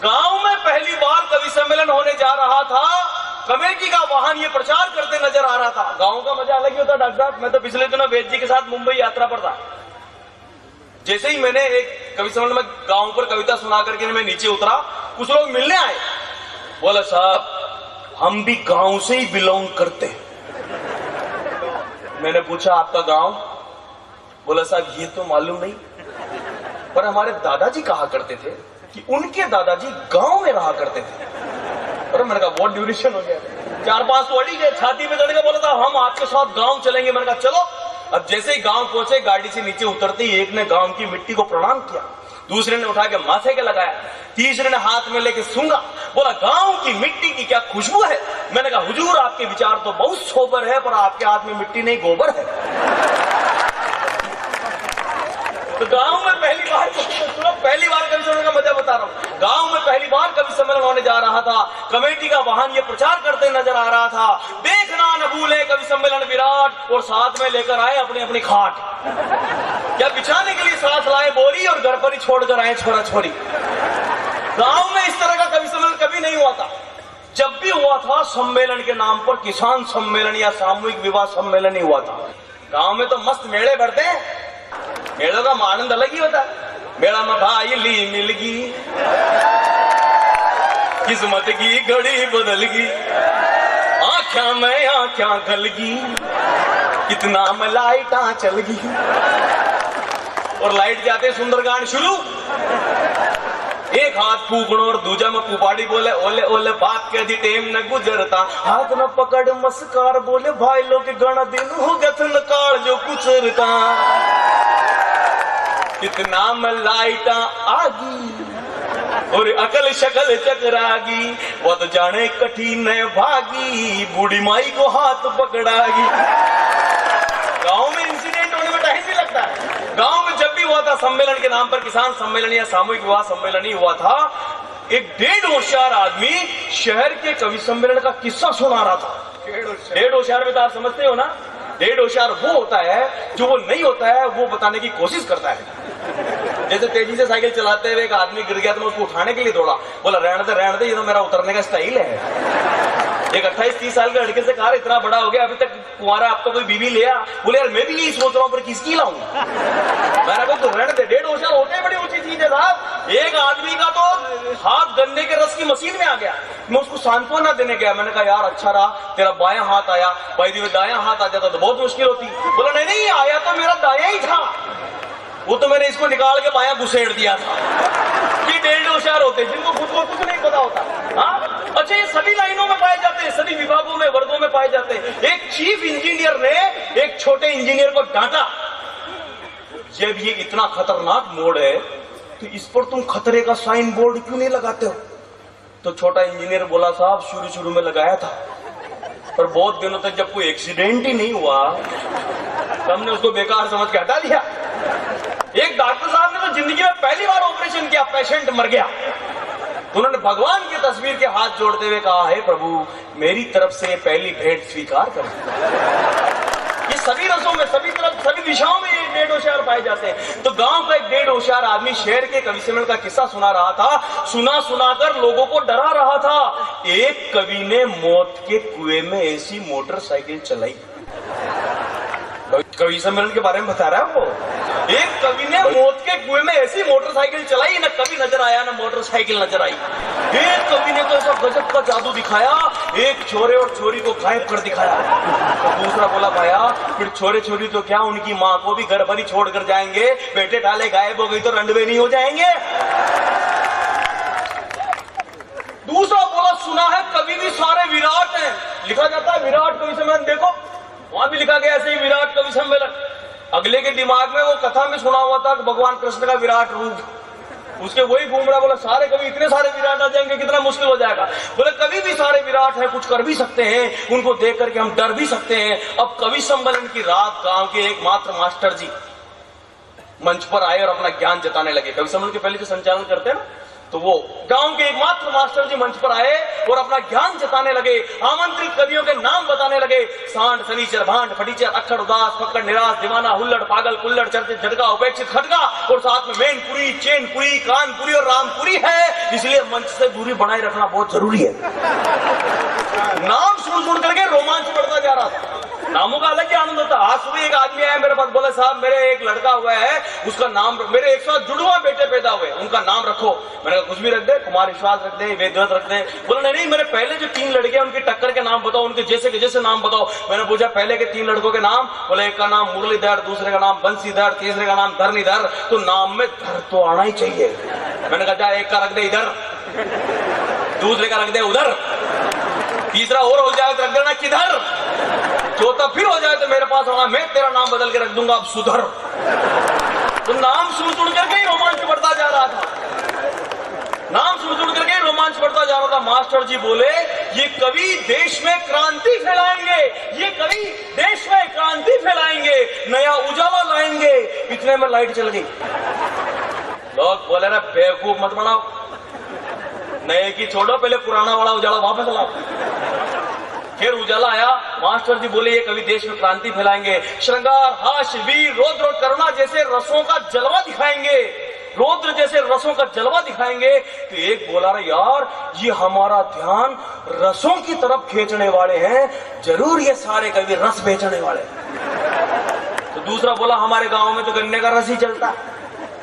गांव में पहली बार कवि सम्मेलन होने जा रहा था। कमेटी का वाहन ये प्रचार करते नजर आ रहा था। गांव का मजा अलग ही होता डॉक्टर साहब। मैं तो पिछले दिनों वेद जी के साथ मुंबई यात्रा पर था। जैसे ही मैंने एक कवि सम्मेलन में गांव पर कविता सुना करके मैं नीचे उतरा, कुछ लोग मिलने आए। बोला साहब हम भी गांव से ही बिलोंग करते हैं। मैंने पूछा आपका गांव? बोला साहब ये तो मालूम नहीं, पर हमारे दादाजी कहा करते थे कि उनके दादाजी गांव में रहा करते थे। और मैंने कहा बहुत ड्यूरेशन हो गया, 4-5 वर्ड ही गए। छाती में चढ़ के बोला था हम आपके साथ गांव चलेंगे। मैंने कहा चलो। अब जैसे ही गांव पहुंचे, गाड़ी से नीचे उतरते ही एक ने गांव की मिट्टी को प्रणाम किया, दूसरे ने उठा के माथे के लगाया, तीसरे ने हाथ में लेके सूंघा। बोला गांव की मिट्टी की क्या खुशबू है। मैंने कहा हुजूर आपके विचार तो बहुत सोबर है, पर आपके हाथ में मिट्टी नहीं गोबर है। तो गांव में पहली बार कवि सम्मेलन का मजा बता रहा हूं। गांव में पहली बार कवि सम्मेलन होने जा रहा था। कमेटी का वाहन ये प्रचार करते नजर आ रहा था। देखना न भूले कवि सम्मेलन विराट, और साथ में लेकर आए अपनी अपनी खाट। क्या बिछाने के लिए साथ लाए बोरी, और घर पर ही छोड़कर आए छोरा छोरी। गांव में इस तरह का कवि सम्मेलन कभी नहीं हुआ था। जब भी हुआ था सम्मेलन के नाम पर किसान सम्मेलन या सामूहिक विवाह सम्मेलन ही हुआ था। गांव में तो मस्त मेले भरते हैं, मेलों का आनंद अलग ही होता है। मेरा मभाई ली मिलगी, किस्मत की घड़ी बदल गई, आँखें में आँखें गलगी, कितना में लाइटां चल गई। और लाइट जाते सुंदरकांड शुरू। एक हाथ फूकणो और दूजा में पुपाड़ी बोले ओले ओले बाप के दी टेम न गुजरता, हाथ न पकड़ मस्कार बोले भाई लोग गण दिन हो गथन काल जो गुजरता, कितना में लाइटा आगी और अकल शकल चकरागी, वो तो जाने कठिन भागी, बूढ़ी माई को हाथ पकड़ागी। गांव में इंसिडेंट होने में टाइम नहीं लगता है। गांव में जब भी हुआ था सम्मेलन के नाम पर, किसान सम्मेलन या सामूहिक विवाह सम्मेलन ही हुआ था, एक 1.5 होशियार आदमी शहर के कवि सम्मेलन का किस्सा सुना रहा था। 1.5 होशियार में तो आप समझते हो ना, 1.5 होशियार वो होता है जो वो नहीं होता है वो बताने की कोशिश करता है। जैसे तेजी से साइकिल चलाते हुए एक आदमी गिर गया तो मैं उसको उठाने के लिए दौड़ा, बोला रहने दे ये तो मेरा उतरने का स्टाइल है। एक 28-30 साल के लड़के से कहा इतना बड़ा हो गया अभी तक कुंवारा, अब तो कोई बीवी लिया। बोले यार मैं भी यही सोच रहा हूँ पर किसकी लाऊं। मैंने कहा तो रहने दे, 1.5 होशियार होते हैं बड़ी ऊंची चीज है साहब। एक आदमी का तो हाथ गन्ने के रस की मशीन में आ गया। मैं उसको सांत्वना देने गया, मैंने कहा यार अच्छा रहा तेरा बायां हाथ आया, भाई दी दायां हाथ आ जाता तो बहुत मुश्किल होती। बोला नहीं आया तो मेरा दायां ही था, वो तो मैंने इसको निकाल के बायां घुसेड़ दिया था। ये 1.5 होशियार होते जिनको खुद को कुछ नहीं पता होता। हाँ अच्छा, ये सभी लाइनों में पाए जाते हैं, सभी विभागों में वर्गों में पाए जाते हैं। एक चीफ इंजीनियर ने एक छोटे इंजीनियर को डांटा, जब ये इतना खतरनाक मोड़ है तो इस पर तुम खतरे का साइन बोर्ड क्यों नहीं लगाते हो। तो छोटा इंजीनियर बोला साहब शुरू में लगाया था, पर बहुत दिनों तक जब कोई एक्सीडेंट ही नहीं हुआ तो हमने उसको बेकार समझ के हटा दिया। एक डॉक्टर साहब ने तो जिंदगी में पहली बार ऑपरेशन किया, पेशेंट मर गया, तो उन्होंने भगवान की तस्वीर के हाथ जोड़ते हुए कहा है प्रभु मेरी तरफ से पहली भेंट स्वीकार कर। ये सभी रसों में सभी तरफ सभी दिशाओं में ये 1.5 होशियार पाए जाते हैं। तो गांव का एक 1.5 होशियार आदमी शहर के कवि सम्मेलन का किस्सा सुना रहा था। सुनाकर लोगों को डरा रहा था। एक कवि ने मौत के कुएं में ऐसी मोटरसाइकिल चलाई। कवि सम्मेलन के बारे में बता रहा है वो। एक कवि ने मौत के कुएं में ऐसी मोटरसाइकिल चलाई, न कवि नजर आया न मोटरसाइकिल नजर आई। एक कवि ने तो ऐसा गजब का जादू दिखाया, एक छोरे और छोरी को गायब कर दिखाया। तो दूसरा बोला भाया फिर छोरे छोरी तो क्या, उनकी माँ को भी घर पर ही छोड़ कर जाएंगे, बेटे डाले गायब हो गई तो रंडवे नहीं हो जाएंगे। दूसरा बोला सुना है कवि भी सारे विराट हैं, लिखा जाता है विराट कवि सम्मेलन, देखो वहां भी लिखा गया ऐसे ही विराट कवि सम्मेलन। अगले के दिमाग में वो कथा में सुना हुआ था कि भगवान कृष्ण का विराट रूप, उसके वही घूम रहा। बोला सारे कवि इतने सारे विराट आ जाएंगे कितना मुश्किल हो जाएगा। बोले कवि भी सारे विराट है, कुछ कर भी सकते हैं, उनको देख करके हम डर भी सकते हैं। अब कवि सम्मेलन की रात गांव के एकमात्र मास्टर जी मंच पर आए और अपना ज्ञान जताने लगे। कवि सम्मेलन के पहले जो संचालन करते हैं ना, तो वो गांव के एकमात्र मास्टर जी मंच पर आए और अपना ज्ञान जताने लगे, आमंत्रित कवियों के नाम बताने लगे। सांड, शनिचर, भांड, फटीचर, अक्खड़, उदास, फक्कड़, निराश, दीवाना, हुल्लड़, पागल, कुल्लड़, चर्चित, झटका, उपेक्षित, खटका, और साथ में मैनपुरी, चैनपुरी, कानपुरी और रामपुरी है। इसलिए मंच से दूरी बनाए रखना बहुत जरूरी है। नाम सुन करके रोमांच बढ़ता जा रहा था। नामों का अलग ही आनंद होता। आज सुबह एक आदमी आया मेरे पास, बोले साहब मेरे एक लड़का हुआ है, उसका नाम, मेरे 100 जुड़वा बेटे पैदा हुए, उनका नाम रखो। मैंने कहा कुछ भी रख दे, कुमार विश्वास रख दे, वेदव्रत रख दे। बोले नहीं, मेरे पहले जो 3 लड़के हैं उनकी टक्कर के नाम बताओ, उनके जैसे के जैसे नाम बताओ। मैंने पूछा पहले के 3 लड़कों के नाम, बोले एक का नाम मुरलीधर, दूसरे का नाम बंसीधर, तीसरे का नाम धरणीधर। तो नाम में धर तो आना ही चाहिए। मैंने कहा जा एक का रख दे इधर, दूसरे का रख दे उधर, तीसरा और हो जाए तो रख देना किधर, चौथा फिर हो जाए तो मेरे पास होगा, मैं तेरा नाम बदल के रख दूंगा अब सुधर। तो नाम सुन करके ही रोमांच बढ़ता जा रहा था। नाम सुन करके ही रोमांच बढ़ता जा रहा था। मास्टर जी बोले ये कवि देश में क्रांति फैलाएंगे, ये कवि देश में क्रांति फैलाएंगे, नया उजाला लाएंगे। इतने में लाइट चल गई। लोग बोले ना बेवकूफ मत बनाओ, नए की छोड़ो, पहले पुराना वाला उजाला वापस लाओ। फिर उजाला आया। मास्टर जी बोले ये कवि देश में क्रांति फैलाएंगे, श्रृंगार, हास्य, वीर, रौद्र और करुणा जैसे रसों का जलवा दिखाएंगे, रौद्र जैसे रसों का जलवा दिखाएंगे। तो एक बोला रहा यार ये हमारा ध्यान रसों की तरफ खींचने वाले हैं, जरूर ये सारे कवि रस बेचने वाले। तो दूसरा बोला हमारे गांव में तो गन्ने का रस ही चलता है।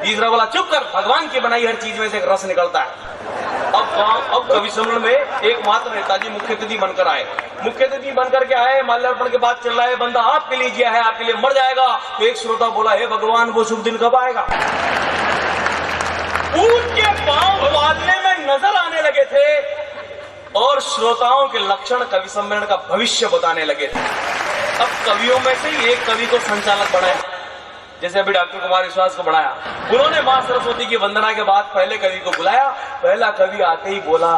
तीसरा बोला चुप कर, भगवान की बनाई हर चीज में से एक रस निकलता है। अब कवि सम्मेलन में एकमात्र नेताजी मुख्य अतिथि बनकर आए। मुख्य अतिथि बनकर के आए, माल्यार्पण के बाद चल रहा है, बंदा आपके लिए जिया है, आपके लिए मर जाएगा। तो एक श्रोता बोला हे भगवान वो शुभ दिन कब आएगा। उनके पांव बादले में नजर आने लगे थे और श्रोताओं के लक्षण कवि सम्मेलन का भविष्य बताने लगे थे। अब कवियों में से एक कवि को संचालक बनाया, जैसे अभी डॉक्टर कुमार विश्वास को बढ़ाया। उन्होंने मां सरस्वती की वंदना के बाद पहले कवि को बुलाया। पहला कवि आते ही बोला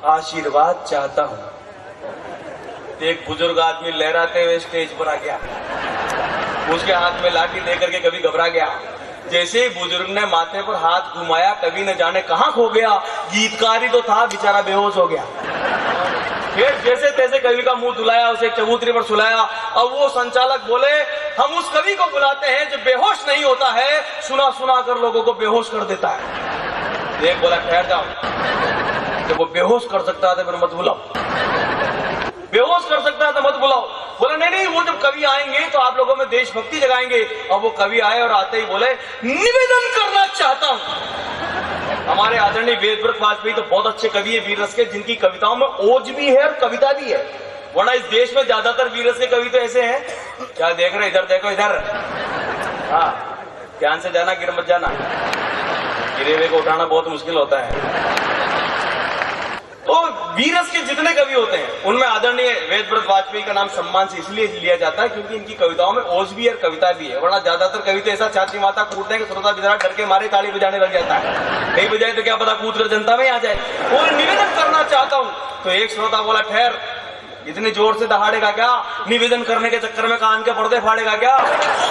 आशीर्वाद चाहता हूं। एक बुजुर्ग आदमी लहराते हुए स्टेज पर आ गया, उसके हाथ में लाठी लेकर के कवि घबरा गया। जैसे ही बुजुर्ग ने माथे पर हाथ घुमाया, कवि न जाने कहां खो गया। गीतकार ही तो था, बेचारा बेहोश हो गया। फिर जैसे तैसे कवि का मुंह धुलाया, उसे चबूतरी पर सुलाया। अब वो संचालक बोले हम उस कवि को बुलाते हैं जो बेहोश नहीं होता है, सुना सुना कर लोगों को बेहोश कर देता है। एक बोला ठहर जाओ, जब वो बेहोश कर सकता है तो फिर मत बुलाओ, बेहोश कर सकता है तो मत बुलाओ। बोला नहीं, वो जब कवि आएंगे तो आप लोगों में देशभक्ति जगाएंगे। अब वो कवि आए और आते ही बोले निवेदन करना चाहता हूं। हमारे आदरणीय वेदव्रत वाजपेयी तो बहुत अच्छे कवि है वीर रस के, जिनकी कविताओं में ओज भी है और कविता भी है। वरना इस देश में ज्यादातर वीर रस के कवि तो ऐसे हैं, क्या देख रहे, इधर देखो इधर, हाँ ध्यान से जाना, गिर मत जाना, गिरे हुए को उठाना बहुत मुश्किल होता है। तो वीरस के जितने कवि होते हैं उनमें आदरणीय वेदव्रत वाजपेयी का नाम सम्मान से इसलिए लिया जाता है क्योंकि इनकी कविताओं में ओज भी है और कविता भी है। वरना ज्यादातर कवि तो ऐसा छाती माता कूदते हैं कि श्रोता बेचारा डर के मारे ताली बजाने लग जाता है, नहीं बजाए तो क्या पता कूद कर जनता में आ जाए। और निवेदन करना चाहता हूं। तो एक श्रोता बोला ठहर, इतनी जोर से दहाड़ेगा क्या, निवेदन करने के चक्कर में कान के पर्दे फाड़ेगा क्या।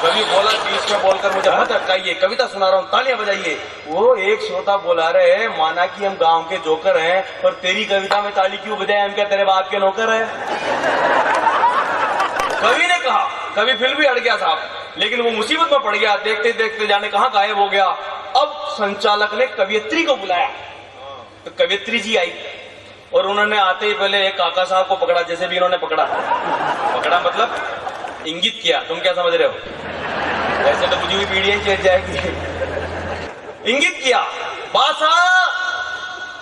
कवि बोला बीच में बोलकर मुझे मत अटकाइए, कविता सुना रहा हूँ, तालियां बजाइए। वो एक श्रोता बोला रहे माना कि हम गांव के जोकर हैं, पर तेरी कविता में ताली क्यों बजाए, हम क्या तेरे बाप के नौकर हैं। कवि ने कहा, कवि फिर भी अड़ गया साहब, लेकिन वो मुसीबत में पड़ गया, देखते देखते जाने कहां गायब हो गया। अब संचालक ने कवियत्री को बुलाया, तो कवियत्री जी आई और उन्होंने आते ही पहले एक काका साहब को पकड़ा, जैसे भी इन्होंने पकड़ा मतलब इंगित किया। तुम क्या समझ रहे हो, ऐसे तो बुझी हुई पीढ़ियां चेत जाएगी। इंगित किया, बासा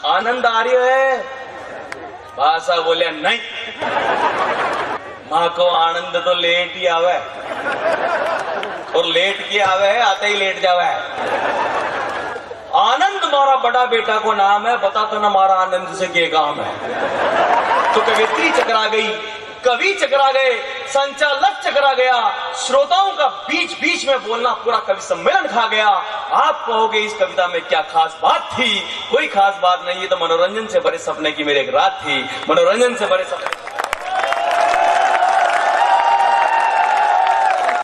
आनंद आ रही है। बासा बोले नहीं, माँ को आनंद तो लेट ही आवे, और लेट के आवे आते ही लेट जावे। आनंद मारा बड़ा बेटा को नाम है, बता तो ना मारा आनंद से क्या काम है। तो कवियत्री चकरा गई, कवि चकरा गए, संचालक चकरा गया, श्रोताओं का बीच बीच में बोलना पूरा कवि सम्मेलन खा गया। आप कहोगे इस कविता में क्या खास बात थी, कोई खास बात नहीं है, तो मनोरंजन से भरे सपने की मेरी एक रात थी, मनोरंजन से भरे सपने।